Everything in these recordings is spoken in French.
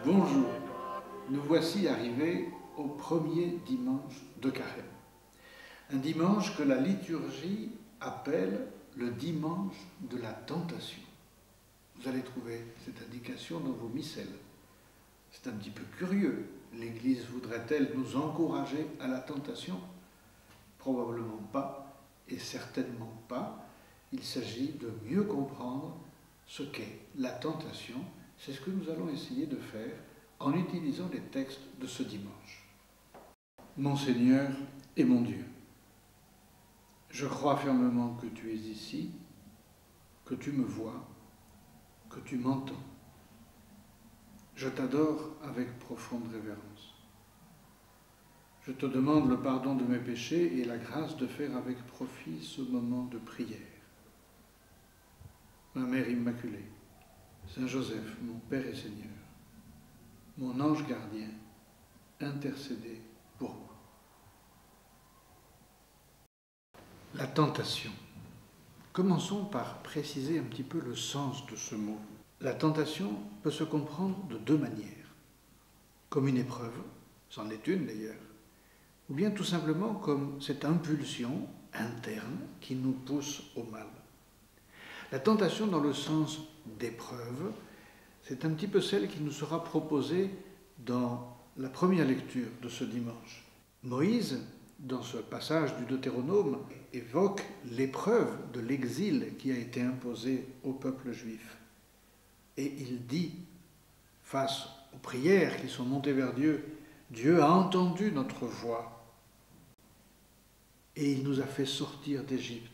Bonjour, nous voici arrivés au premier dimanche de Carême. Un dimanche que la liturgie appelle le dimanche de la tentation. Vous allez trouver cette indication dans vos missels. C'est un petit peu curieux. L'Église voudrait-elle nous encourager à la tentation? Probablement pas, et certainement pas. Il s'agit de mieux comprendre ce qu'est la tentation. C'est ce que nous allons essayer de faire en utilisant les textes de ce dimanche. Mon Seigneur et mon Dieu, je crois fermement que tu es ici, que tu me vois, que tu m'entends. Je t'adore avec profonde révérence. Je te demande le pardon de mes péchés et la grâce de faire avec profit ce moment de prière. Ma Mère Immaculée, Saint Joseph, mon Père et Seigneur, mon ange gardien, intercédez pour moi. La tentation. Commençons par préciser un petit peu le sens de ce mot. La tentation peut se comprendre de deux manières. Comme une épreuve, c'en est une d'ailleurs, ou bien tout simplement comme cette impulsion interne qui nous pousse au mal. La tentation dans le sens d'épreuve, c'est un petit peu celle qui nous sera proposée dans la première lecture de ce dimanche. Moïse, dans ce passage du Deutéronome, évoque l'épreuve de l'exil qui a été imposé au peuple juif. Et il dit, face aux prières qui sont montées vers Dieu, Dieu a entendu notre voix et il nous a fait sortir d'Égypte.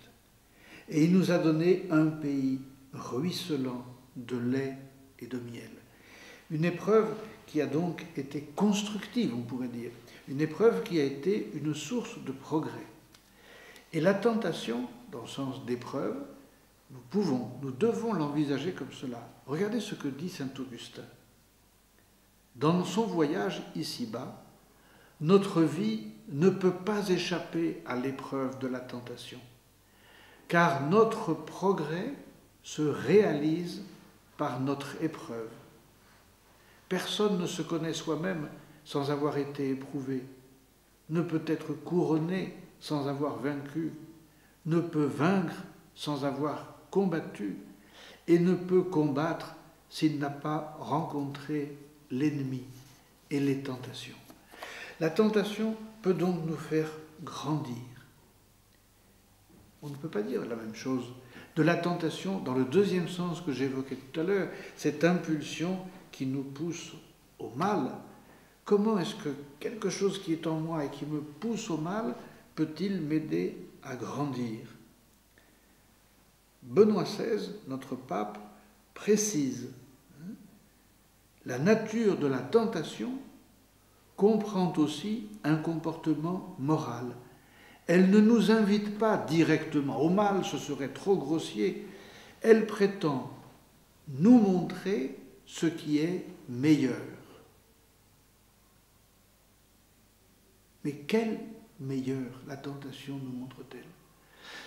Et il nous a donné un pays ruisselant de lait et de miel. Une épreuve qui a donc été constructive, on pourrait dire. Une épreuve qui a été une source de progrès. Et la tentation, dans le sens d'épreuve, nous devons l'envisager comme cela. Regardez ce que dit saint Augustin. Dans son voyage ici-bas, notre vie ne peut pas échapper à l'épreuve de la tentation, car notre progrès se réalise par notre épreuve. Personne ne se connaît soi-même sans avoir été éprouvé, ne peut être couronné sans avoir vaincu, ne peut vaincre sans avoir combattu, et ne peut combattre s'il n'a pas rencontré l'ennemi et les tentations. La tentation peut donc nous faire grandir. On ne peut pas dire la même chose de la tentation dans le deuxième sens que j'évoquais tout à l'heure, cette impulsion qui nous pousse au mal. Comment est-ce que quelque chose qui est en moi et qui me pousse au mal peut-il m'aider à grandir? Benoît XVI, notre pape, précise la nature de la tentation comprend aussi un comportement moral. Elle ne nous invite pas directement au mal, ce serait trop grossier. Elle prétend nous montrer ce qui est meilleur. Mais quel meilleur la tentation nous montre-t-elle?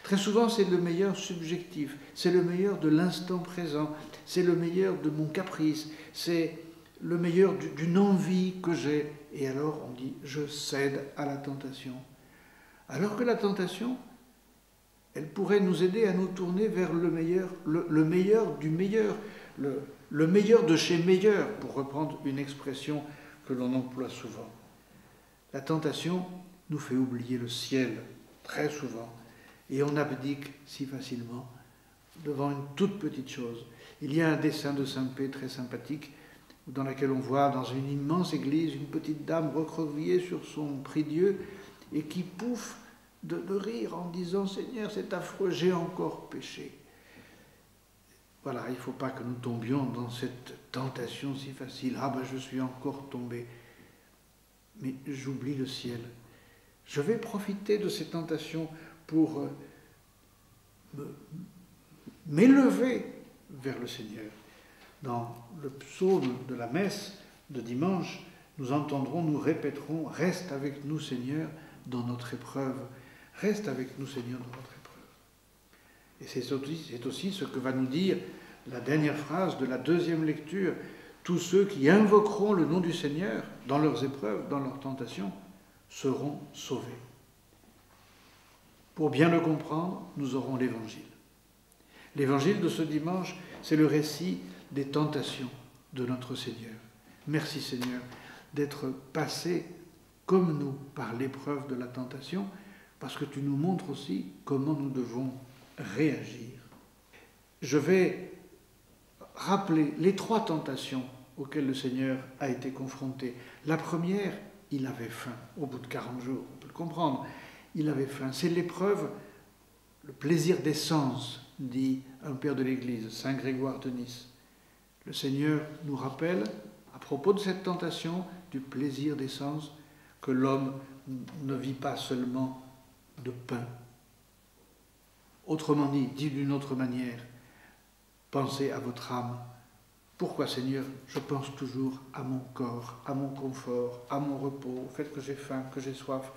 Très souvent, c'est le meilleur subjectif, c'est le meilleur de l'instant présent, c'est le meilleur de mon caprice, c'est le meilleur d'une envie que j'ai. Et alors on dit, je cède à la tentation. Alors que la tentation, elle pourrait nous aider à nous tourner vers le meilleur du meilleur, le meilleur de chez meilleur, pour reprendre une expression que l'on emploie souvent. La tentation nous fait oublier le ciel, très souvent, et on abdique si facilement devant une toute petite chose. Il y a un dessin de Saint Pé très sympathique, dans lequel on voit dans une immense église une petite dame recroquevillée sur son prie-dieu et qui pouffe de rire en disant « Seigneur, c'est affreux, j'ai encore péché ». Voilà, il ne faut pas que nous tombions dans cette tentation si facile. « Ah ben je suis encore tombé ». Mais j'oublie le ciel. Je vais profiter de ces tentations pour m'élever vers le Seigneur. Dans le psaume de la messe de dimanche, nous répéterons « Reste avec nous, Seigneur, dans notre épreuve. Reste avec nous, Seigneur, dans notre épreuve. » Et c'est aussi ce que va nous dire la dernière phrase de la deuxième lecture. « tous ceux qui invoqueront le nom du Seigneur dans leurs épreuves, dans leurs tentations, seront sauvés. Pour bien le comprendre, nous aurons l'Évangile. L'Évangile de ce dimanche, c'est le récit des tentations de notre Seigneur. Merci Seigneur d'être passé comme nous par l'épreuve de la tentation, parce que tu nous montres aussi comment nous devons réagir. Je vais rappeler les 3 tentations auxquelles le Seigneur a été confronté. La première, il avait faim. Au bout de 40 jours, on peut le comprendre, il avait faim. C'est l'épreuve, le plaisir des sens, dit un père de l'Église, Saint Grégoire de Nice. Le Seigneur nous rappelle, à propos de cette tentation, du plaisir des sens, que l'homme ne vit pas seulement de pain. Autrement dit d'une autre manière, pensez à votre âme. Pourquoi, Seigneur, je pense toujours à mon corps, à mon confort, à mon repos, au fait que j'ai faim, que j'ai soif?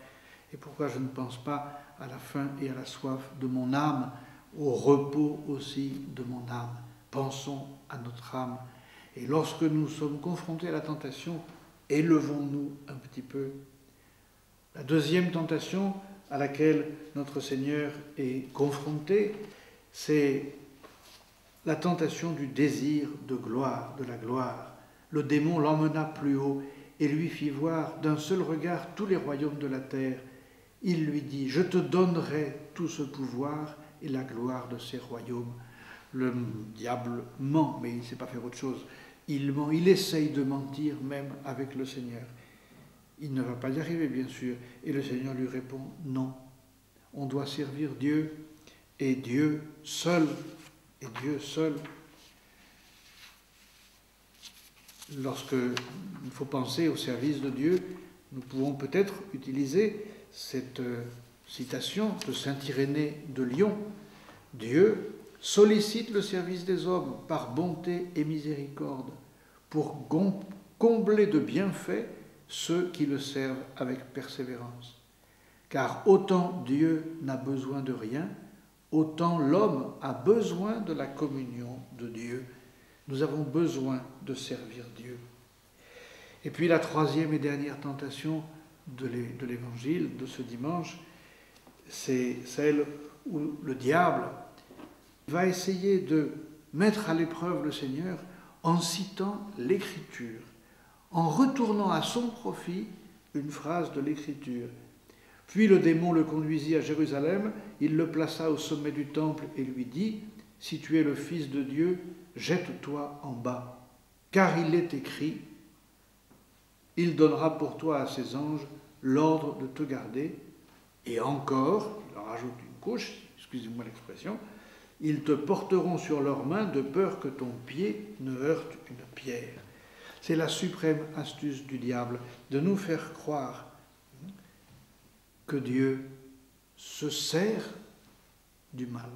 Et pourquoi je ne pense pas à la faim et à la soif de mon âme, au repos aussi de mon âme? Pensons à notre âme. Et lorsque nous sommes confrontés à la tentation, élevons-nous un petit peu. La deuxième tentation à laquelle notre Seigneur est confronté, c'est la tentation du désir de gloire, de la gloire. Le démon l'emmena plus haut et lui fit voir d'un seul regard tous les royaumes de la terre. Il lui dit, je te donnerai tout ce pouvoir et la gloire de ces royaumes. Le diable ment, mais il ne sait pas faire autre chose. Il ment, il essaye de mentir même avec le Seigneur. Il ne va pas y arriver, bien sûr. Et le Seigneur lui répond, non. On doit servir Dieu et Dieu seul. Et Dieu seul. Lorsqu'il faut penser au service de Dieu, nous pouvons peut-être utiliser cette citation de saint Irénée de Lyon. Dieu sollicite le service des hommes par bonté et miséricorde pour combler de bienfaits ceux qui le servent avec persévérance. Car autant Dieu n'a besoin de rien, autant l'homme a besoin de la communion de Dieu. Nous avons besoin de servir Dieu. Et puis la troisième et dernière tentation de l'Évangile de ce dimanche, c'est celle où le diable va essayer de mettre à l'épreuve le Seigneur en citant l'Écriture, en retournant à son profit une phrase de l'Écriture. Puis le démon le conduisit à Jérusalem, il le plaça au sommet du temple et lui dit, « Si tu es le Fils de Dieu, jette-toi en bas, car il est écrit, il donnera pour toi à ses anges l'ordre de te garder, et encore, il en rajoute une couche, excusez-moi l'expression, ils te porteront sur leurs mains de peur que ton pied ne heurte une pierre. » C'est la suprême astuce du diable, de nous faire croire que Dieu se sert du mal.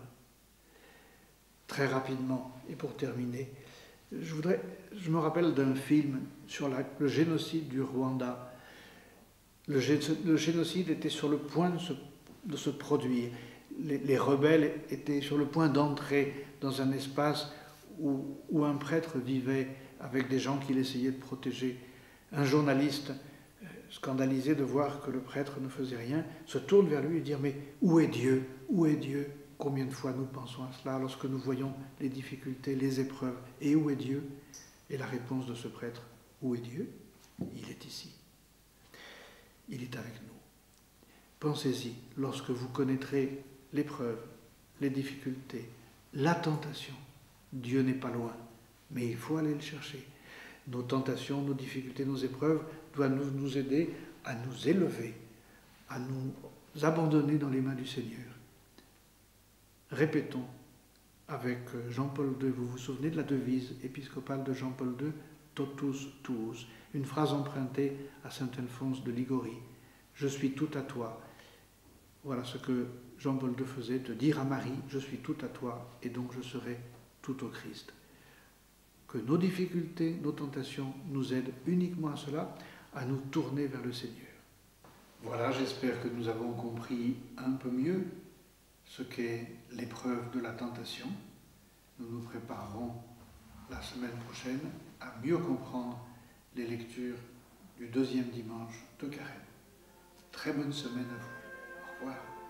Très rapidement, et pour terminer, je me rappelle d'un film sur le génocide du Rwanda. Le génocide était sur le point de se produire. Les rebelles étaient sur le point d'entrer dans un espace où un prêtre vivait avec des gens qu'il essayait de protéger. Un journaliste, scandalisé de voir que le prêtre ne faisait rien, se tourne vers lui et dit « Mais où est Dieu? Où est Dieu ?» Combien de fois nous pensons à cela lorsque nous voyons les difficultés, les épreuves. Et où est Dieu? Et la réponse de ce prêtre, où est Dieu? Il est ici. Il est avec nous. Pensez-y, lorsque vous connaîtrez l'épreuve, les difficultés, la tentation, Dieu n'est pas loin, mais il faut aller le chercher. Nos tentations, nos difficultés, nos épreuves doivent nous aider à nous élever, à nous abandonner dans les mains du Seigneur. Répétons avec Jean-Paul II, vous vous souvenez de la devise épiscopale de Jean-Paul II, Totus tuus, une phrase empruntée à saint Alphonse de Ligorie. Je suis tout à toi. Voilà ce que Jean-Paul II faisait, de dire à Marie, je suis tout à toi, et donc je serai tout au Christ. Que nos difficultés, nos tentations nous aident uniquement à cela, à nous tourner vers le Seigneur. Voilà, j'espère que nous avons compris un peu mieux ce qu'est l'épreuve de la tentation. Nous nous préparerons la semaine prochaine à mieux comprendre les lectures du deuxième dimanche de Carême. Très bonne semaine à vous. Au revoir.